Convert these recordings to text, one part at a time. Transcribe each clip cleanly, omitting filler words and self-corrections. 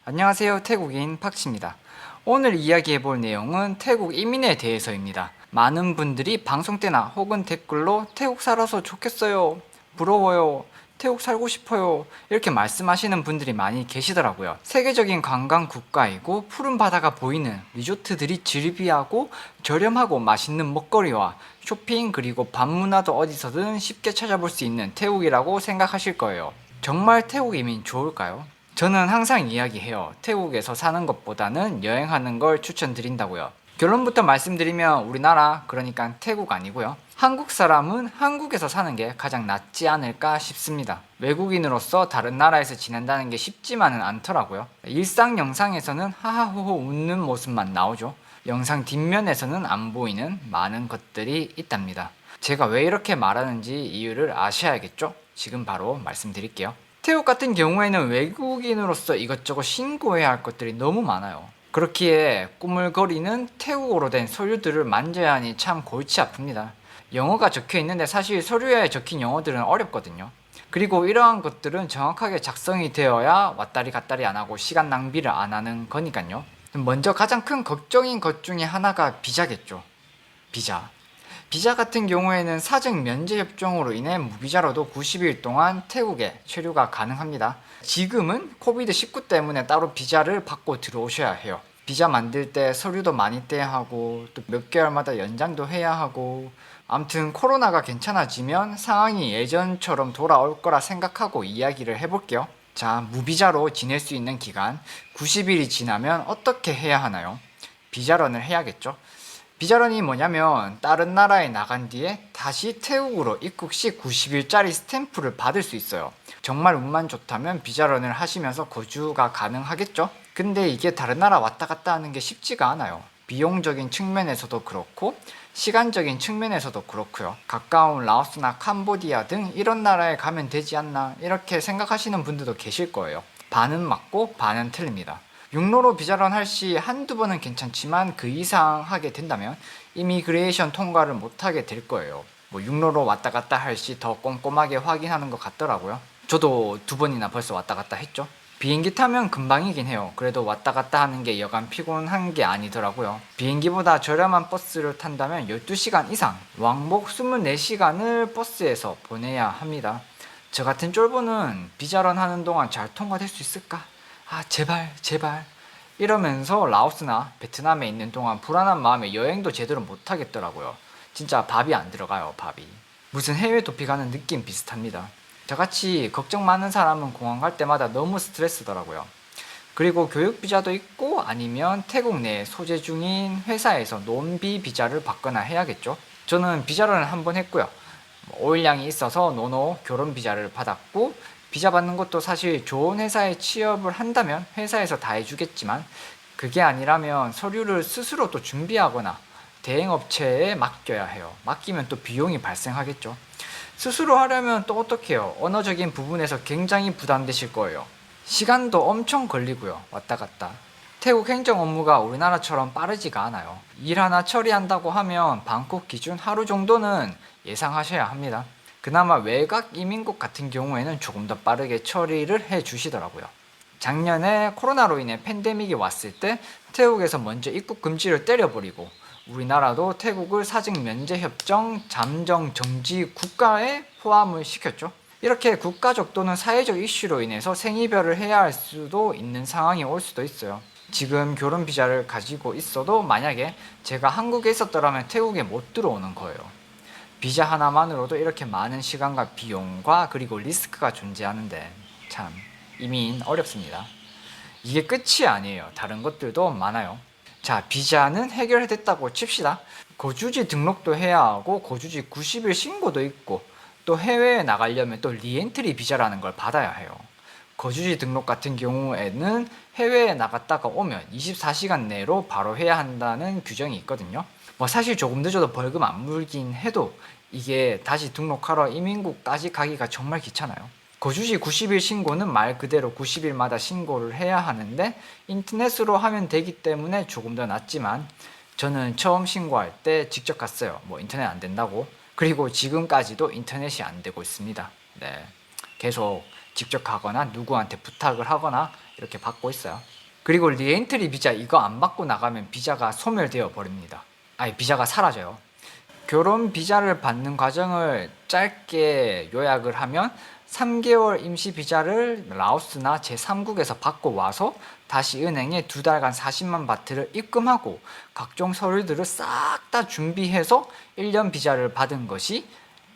안녕하세요. 태국인 팍치입니다. 오늘 이야기해볼 내용은 태국 이민에 대해서입니다. 많은 분들이 방송 때나 혹은 댓글로 태국 살아서 좋겠어요, 부러워요, 태국 살고 싶어요 이렇게 말씀하시는 분들이 많이 계시더라고요. 세계적인 관광 국가이고 푸른 바다가 보이는 리조트들이 즐비하고 저렴하고 맛있는 먹거리와 쇼핑 그리고 밤문화도 어디서든 쉽게 찾아볼 수 있는 태국이라고 생각하실 거예요. 정말 태국 이민 좋을까요? 저는 항상 이야기해요. 태국에서 사는 것보다는 여행하는 걸 추천드린다고요. 결론부터 말씀드리면 우리나라, 그러니까 태국 아니고요. 한국 사람은 한국에서 사는 게 가장 낫지 않을까 싶습니다. 외국인으로서 다른 나라에서 지낸다는 게 쉽지만은 않더라고요. 일상 영상에서는 하하호호 웃는 모습만 나오죠. 영상 뒷면에서는 안 보이는 많은 것들이 있답니다. 제가 왜 이렇게 말하는지 이유를 아셔야겠죠? 지금 바로 말씀드릴게요. 태국 같은 경우에는 외국인으로서 이것저것 신고해야 할 것들이 너무 많아요. 그렇기에 꾸물거리는 태국어로 된 서류들을 만져야 하니 참 골치 아픕니다. 영어가 적혀 있는데 사실 서류에 적힌 영어들은 어렵거든요. 그리고 이러한 것들은 정확하게 작성이 되어야 왔다리 갔다리 안 하고 시간 낭비를 안 하는 거니까요. 먼저 가장 큰 걱정인 것 중에 하나가 비자겠죠. 비자. 비자 같은 경우에는 사적 면제 협정으로 인해 무비자로도 90일 동안 태국에 체류가 가능합니다. 지금은 코비드19 때문에 따로 비자를 받고 들어오셔야 해요. 비자 만들 때 서류도 많이 떼야 하고 또 몇 개월마다 연장도 해야 하고, 아무튼 코로나가 괜찮아지면 상황이 예전처럼 돌아올 거라 생각하고 이야기를 해볼게요. 자, 무비자로 지낼 수 있는 기간 90일이 지나면 어떻게 해야 하나요? 비자런을 해야겠죠. 비자런이 뭐냐면 다른 나라에 나간 뒤에 다시 태국으로 입국 시 90일짜리 스탬프를 받을 수 있어요. 정말 운만 좋다면 비자런을 하시면서 거주가 가능하겠죠. 근데 이게 다른 나라 왔다 갔다 하는 게 쉽지가 않아요. 비용적인 측면에서도 그렇고 시간적인 측면에서도 그렇고요. 가까운 라오스나 캄보디아 등 이런 나라에 가면 되지 않나 이렇게 생각하시는 분들도 계실 거예요. 반은 맞고 반은 틀립니다. 육로로 비자런 할 시 한두 번은 괜찮지만 그 이상 하게 된다면 이미그레이션 통과를 못하게 될 거예요. 육로로 왔다 갔다 할 시 더 꼼꼼하게 확인하는 것 같더라고요. 저도 2번이나 벌써 왔다 갔다 했죠. 비행기 타면 금방이긴 해요. 그래도 왔다 갔다 하는 게 여간 피곤한 게 아니더라고요. 비행기보다 저렴한 버스를 탄다면 12시간 이상, 왕복 24시간을 버스에서 보내야 합니다. 저 같은 쫄보는 비자런 하는 동안 잘 통과될 수 있을까? 아, 제발 제발 이러면서 라오스나 베트남에 있는 동안 불안한 마음에 여행도 제대로 못 하겠더라고요. 진짜 밥이 안 들어가요. 밥이 무슨 해외 도피 가는 느낌 비슷합니다. 저같이 걱정 많은 사람은 공항 갈 때마다 너무 스트레스더라고요. 그리고 교육 비자도 있고 아니면 태국 내 소재 중인 회사에서 논비 비자를 받거나 해야겠죠. 저는 비자를 한번 했고요. 오일량이 있어서 노노 결혼 비자를 받았고, 비자 받는 것도 사실 좋은 회사에 취업을 한다면 회사에서 다 해주겠지만 그게 아니라면 서류를 스스로 또 준비하거나 대행업체에 맡겨야 해요. 맡기면 또 비용이 발생하겠죠. 스스로 하려면 또 어떻게 해요? 언어적인 부분에서 굉장히 부담되실 거예요. 시간도 엄청 걸리고요. 왔다 갔다. 태국 행정 업무가 우리나라처럼 빠르지가 않아요. 일 하나 처리한다고 하면 방콕 기준 하루 정도는 예상하셔야 합니다. 그나마 외곽 이민국 같은 경우에는 조금 더 빠르게 처리를 해 주시더라고요. 작년에 코로나로 인해 팬데믹이 왔을 때 태국에서 먼저 입국 금지를 때려버리고 우리나라도 태국을 사직 면제 협정 잠정 정지 국가에 포함을 시켰죠. 이렇게 국가적 또는 사회적 이슈로 인해서 생이별을 해야 할 수도 있는 상황이 올 수도 있어요. 지금 결혼 비자를 가지고 있어도 만약에 제가 한국에 있었더라면 태국에 못 들어오는 거예요. 비자 하나만으로도 이렇게 많은 시간과 비용과 그리고 리스크가 존재하는데 참 이민 어렵습니다. 이게 끝이 아니에요. 다른 것들도 많아요. 자, 비자는 해결됐다고 칩시다. 거주지 등록도 해야 하고 거주지 90일 신고도 있고 또 해외에 나가려면 또 리엔트리 비자라는 걸 받아야 해요. 거주지 등록 같은 경우에는 해외에 나갔다가 오면 24시간 내로 바로 해야 한다는 규정이 있거든요. 사실 조금 늦어도 벌금 안 물긴 해도 이게 다시 등록하러 이민국까지 가기가 정말 귀찮아요. 거주지 90일 신고는 말 그대로 90일마다 신고를 해야 하는데 인터넷으로 하면 되기 때문에 조금 더 낫지만 저는 처음 신고할 때 직접 갔어요. 인터넷 안 된다고. 그리고 지금까지도 인터넷이 안 되고 있습니다. 네, 계속 직접 가거나 누구한테 부탁을 하거나 이렇게 받고 있어요. 그리고 리엔트리 비자 이거 안 받고 나가면 비자가 소멸되어 버립니다. 아니, 비자가 사라져요. 결혼 비자를 받는 과정을 짧게 요약을 하면 3개월 임시 비자를 라오스나 제3국에서 받고 와서 다시 은행에 2달간 40만 바트를 입금하고 각종 서류들을 싹 다 준비해서 1년 비자를 받은 것이,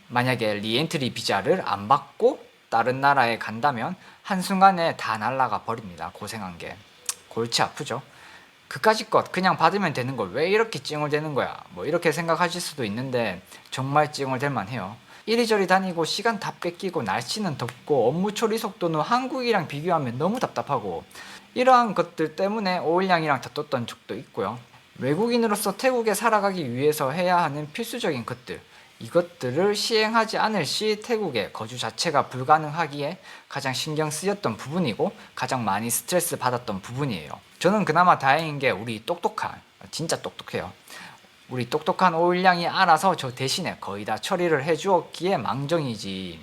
만약에 리엔트리 비자를 안 받고 다른 나라에 간다면 한순간에 다 날아가 버립니다. 고생한 게. 골치 아프죠. 그까짓 것 그냥 받으면 되는 걸 왜 이렇게 찡얼대는 거야, 뭐 이렇게 생각하실 수도 있는데 정말 찡얼댈 만해요. 이리저리 다니고 시간 다 뺏기고 날씨는 덥고 업무 처리 속도는 한국이랑 비교하면 너무 답답하고, 이러한 것들 때문에 오일양이랑 다퉜던 적도 있고요. 외국인으로서 태국에 살아가기 위해서 해야 하는 필수적인 것들, 이것들을 시행하지 않을 시 태국의 거주 자체가 불가능하기에 가장 신경 쓰였던 부분이고 가장 많이 스트레스 받았던 부분이에요. 저는 그나마 다행인 게 우리 똑똑한, 진짜 똑똑해요. 우리 똑똑한 오일양이 알아서 저 대신에 거의 다 처리를 해주었기에 망정이지,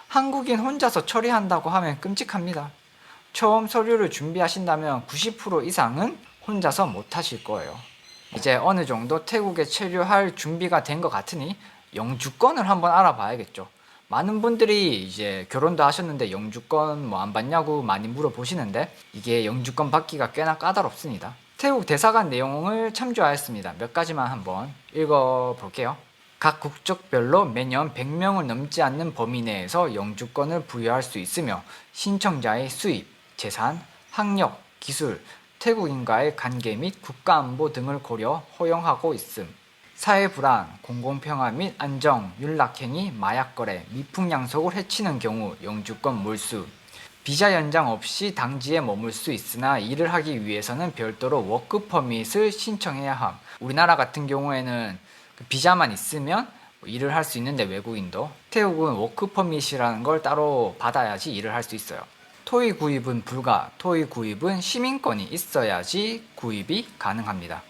한국인 혼자서 처리한다고 하면 끔찍합니다. 처음 서류를 준비하신다면 90% 이상은 혼자서 못하실 거예요. 이제 어느 정도 태국에 체류할 준비가 된 것 같으니 영주권을 한번 알아봐야겠죠. 많은 분들이 이제 결혼도 하셨는데 영주권 뭐 안 받냐고 많이 물어보시는데, 이게 영주권 받기가 꽤나 까다롭습니다. 태국 대사관 내용을 참조하였습니다. 몇 가지만 한번 읽어볼게요. 각 국적별로 매년 100명을 넘지 않는 범위 내에서 영주권을 부여할 수 있으며 신청자의 수입, 재산, 학력, 기술, 태국인과의 관계 및 국가안보 등을 고려 허용하고 있음. 사회불안, 공공평화 및 안정, 윤락행위, 마약거래, 미풍양속을 해치는 경우 영주권 몰수. 비자 연장 없이 당지에 머물 수 있으나 일을 하기 위해서는 별도로 워크퍼밋을 신청해야 함. 우리나라 같은 경우에는 비자만 있으면 일을 할 수 있는데, 외국인도 태국은 워크퍼밋이라는 걸 따로 받아야지 일을 할 수 있어요. 토의 구입은 불가, 토의 구입은 시민권이 있어야지 구입이 가능합니다.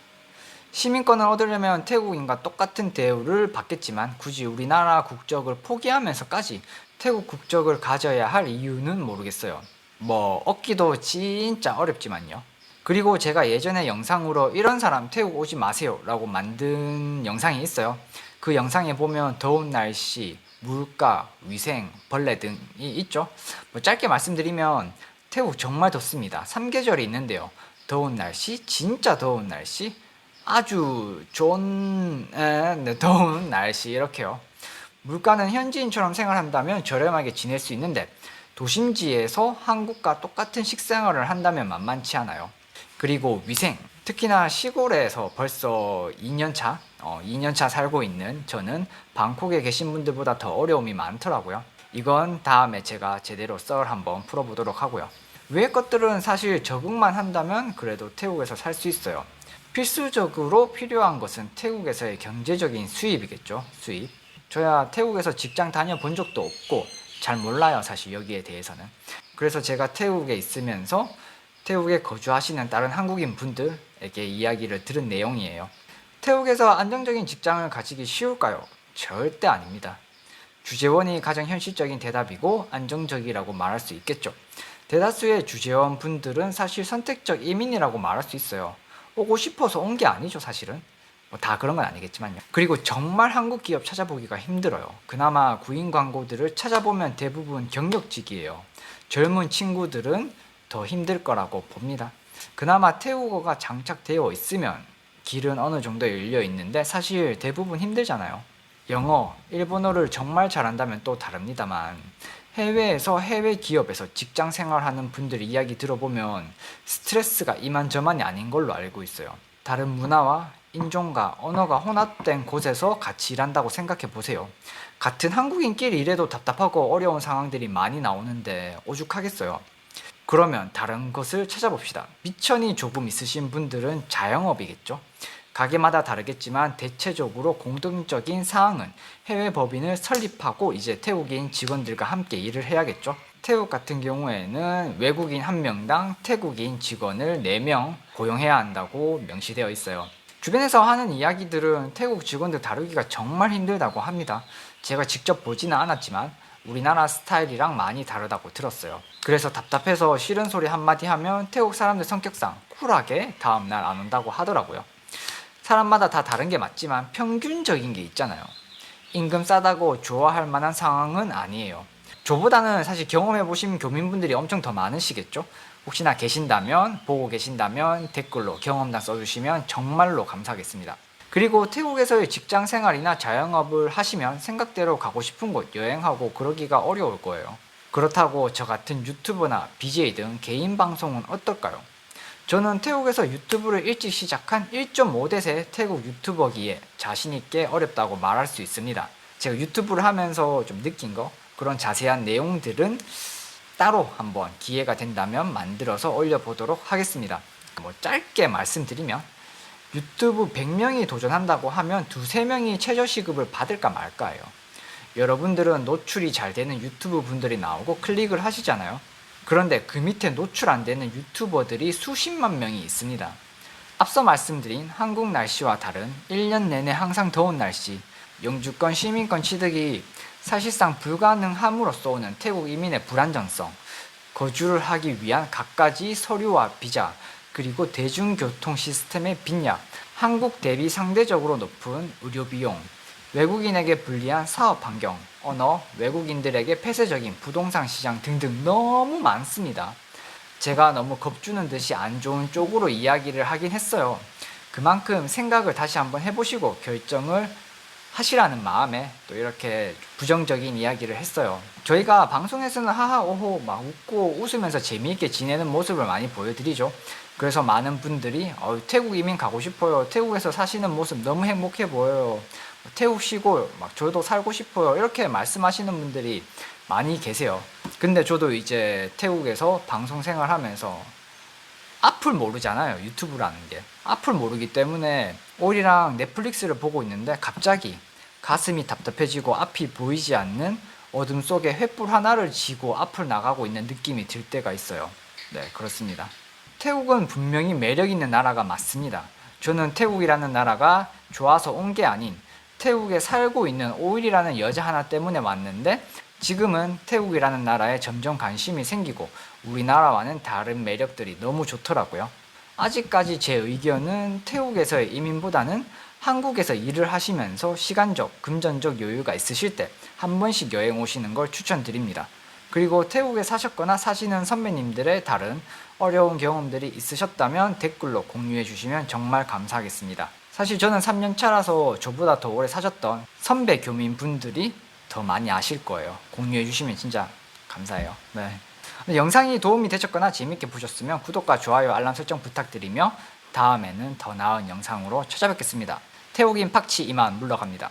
시민권을 얻으려면 태국인과 똑같은 대우를 받겠지만 굳이 우리나라 국적을 포기하면서까지 태국 국적을 가져야 할 이유는 모르겠어요. 뭐 얻기도 진짜 어렵지만요. 그리고 제가 예전에 영상으로 이런 사람 태국 오지 마세요 라고 만든 영상이 있어요. 그 영상에 보면 더운 날씨, 물가, 위생, 벌레 등이 있죠. 뭐 짧게 말씀드리면 태국 정말 덥습니다. 3계절이 있는데요. 더운 날씨, 진짜 더운 날씨, 아주 좋은 더운 날씨, 이렇게요. 물가는 현지인처럼 생활한다면 저렴하게 지낼 수 있는데 도심지에서 한국과 똑같은 식생활을 한다면 만만치 않아요. 그리고 위생, 특히나 시골에서 벌써 2년차 살고 있는 저는 방콕에 계신 분들보다 더 어려움이 많더라고요. 이건 다음에 제가 제대로 썰 한번 풀어보도록 하고요. 외의 것들은 사실 적응만 한다면 그래도 태국에서 살 수 있어요. 필수적으로 필요한 것은 태국에서의 경제적인 수입이겠죠. 수입. 저야 태국에서 직장 다녀본 적도 없고 잘 몰라요, 사실 여기에 대해서는. 그래서 제가 태국에 있으면서 태국에 거주하시는 다른 한국인 분들에게 이야기를 들은 내용이에요. 태국에서 안정적인 직장을 가지기 쉬울까요? 절대 아닙니다. 주재원이 가장 현실적인 대답이고 안정적이라고 말할 수 있겠죠. 대다수의 주재원 분들은 사실 선택적 이민이라고 말할 수 있어요. 오고 싶어서 온 게 아니죠, 사실은. 뭐 다 그런 건 아니겠지만요. 그리고 정말 한국 기업 찾아보기가 힘들어요. 그나마 구인 광고들을 찾아보면 대부분 경력직이에요. 젊은 친구들은 더 힘들 거라고 봅니다. 그나마 태국어가 장착되어 있으면 길은 어느 정도 열려 있는데 사실 대부분 힘들잖아요. 영어, 일본어를 정말 잘한다면 또 다릅니다만 해외에서 해외 기업에서 직장 생활하는 분들 이야기 들어보면 스트레스가 이만저만이 아닌 걸로 알고 있어요. 다른 문화와 인종과 언어가 혼합된 곳에서 같이 일한다고 생각해 보세요. 같은 한국인끼리 일해도 답답하고 어려운 상황들이 많이 나오는데 오죽하겠어요. 그러면 다른 것을 찾아봅시다. 미천이 조금 있으신 분들은 자영업이겠죠. 가게마다 다르겠지만 대체적으로 공통적인 사항은 해외 법인을 설립하고 이제 태국인 직원들과 함께 일을 해야겠죠. 태국 같은 경우에는 외국인 1명당 태국인 직원을 4명 고용해야 한다고 명시되어 있어요. 주변에서 하는 이야기들은 태국 직원들 다루기가 정말 힘들다고 합니다. 제가 직접 보지는 않았지만 우리나라 스타일이랑 많이 다르다고 들었어요. 그래서 답답해서 싫은 소리 한마디 하면 태국 사람들 성격상 쿨하게 다음날 안 온다고 하더라고요. 사람마다 다 다른 게 맞지만 평균적인 게 있잖아요. 임금 싸다고 좋아할 만한 상황은 아니에요. 저보다는 사실 경험해보신 교민분들이 엄청 더 많으시겠죠? 혹시나 계신다면, 보고 계신다면 댓글로 경험담 써주시면 정말로 감사하겠습니다. 그리고 태국에서의 직장 생활이나 자영업을 하시면 생각대로 가고 싶은 곳 여행하고 그러기가 어려울 거예요. 그렇다고 저 같은 유튜버나 BJ 등 개인 방송은 어떨까요? 저는 태국에서 유튜브를 일찍 시작한 1.5대세 태국 유튜버기에 자신있게 어렵다고 말할 수 있습니다. 제가 유튜브를 하면서 좀 느낀 거, 그런 자세한 내용들은 따로 한번 기회가 된다면 만들어서 올려보도록 하겠습니다. 짧게 말씀드리면 유튜브 100명이 도전한다고 하면 2~3명이 최저시급을 받을까 말까예요. 여러분들은 노출이 잘 되는 유튜브 분들이 나오고 클릭을 하시잖아요. 그런데 그 밑에 노출 안 되는 유튜버들이 수십만 명이 있습니다. 앞서 말씀드린 한국 날씨와 다른 1년 내내 항상 더운 날씨, 영주권 시민권 취득이 사실상 불가능함으로써 오는 태국 이민의 불안정성, 거주를 하기 위한 갖가지 서류와 비자, 그리고 대중교통 시스템의 빈약, 한국 대비 상대적으로 높은 의료 비용, 외국인에게 불리한 사업 환경, 언어, 외국인들에게 폐쇄적인 부동산 시장 등등 너무 많습니다. 제가 너무 겁주는 듯이 안 좋은 쪽으로 이야기를 하긴 했어요. 그만큼 생각을 다시 한번 해보시고 결정을 하시라는 마음에 또 이렇게 부정적인 이야기를 했어요. 저희가 방송에서는 하하오호 막 웃고 웃으면서 재미있게 지내는 모습을 많이 보여드리죠. 그래서 많은 분들이 태국 이민 가고 싶어요. 태국에서 사시는 모습 너무 행복해 보여요. 태국 시골 막 저도 살고 싶어요. 이렇게 말씀하시는 분들이 많이 계세요. 근데 저도 이제 태국에서 방송 생활하면서 앞을 모르잖아요. 유튜브라는 게 앞을 모르기 때문에 올이랑 넷플릭스를 보고 있는데 갑자기 가슴이 답답해지고 앞이 보이지 않는 어둠 속에 횃불 하나를 쥐고 앞을 나가고 있는 느낌이 들 때가 있어요. 네, 그렇습니다. 태국은 분명히 매력 있는 나라가 맞습니다. 저는 태국이라는 나라가 좋아서 온 게 아닌 태국에 살고 있는 오일이라는 여자 하나 때문에 왔는데 지금은 태국이라는 나라에 점점 관심이 생기고 우리나라와는 다른 매력들이 너무 좋더라고요. 아직까지 제 의견은 태국에서의 이민보다는 한국에서 일을 하시면서 시간적, 금전적 여유가 있으실 때 한 번씩 여행 오시는 걸 추천드립니다. 그리고 태국에 사셨거나 사시는 선배님들의 다른 어려운 경험들이 있으셨다면 댓글로 공유해 주시면 정말 감사하겠습니다. 사실 저는 3년 차라서 저보다 더 오래 사셨던 선배 교민분들이 더 많이 아실 거예요. 공유해 주시면 진짜 감사해요. 네. 영상이 도움이 되셨거나 재밌게 보셨으면 구독과 좋아요, 알람 설정 부탁드리며 다음에는 더 나은 영상으로 찾아뵙겠습니다. 태국인 팍치 이만 물러갑니다.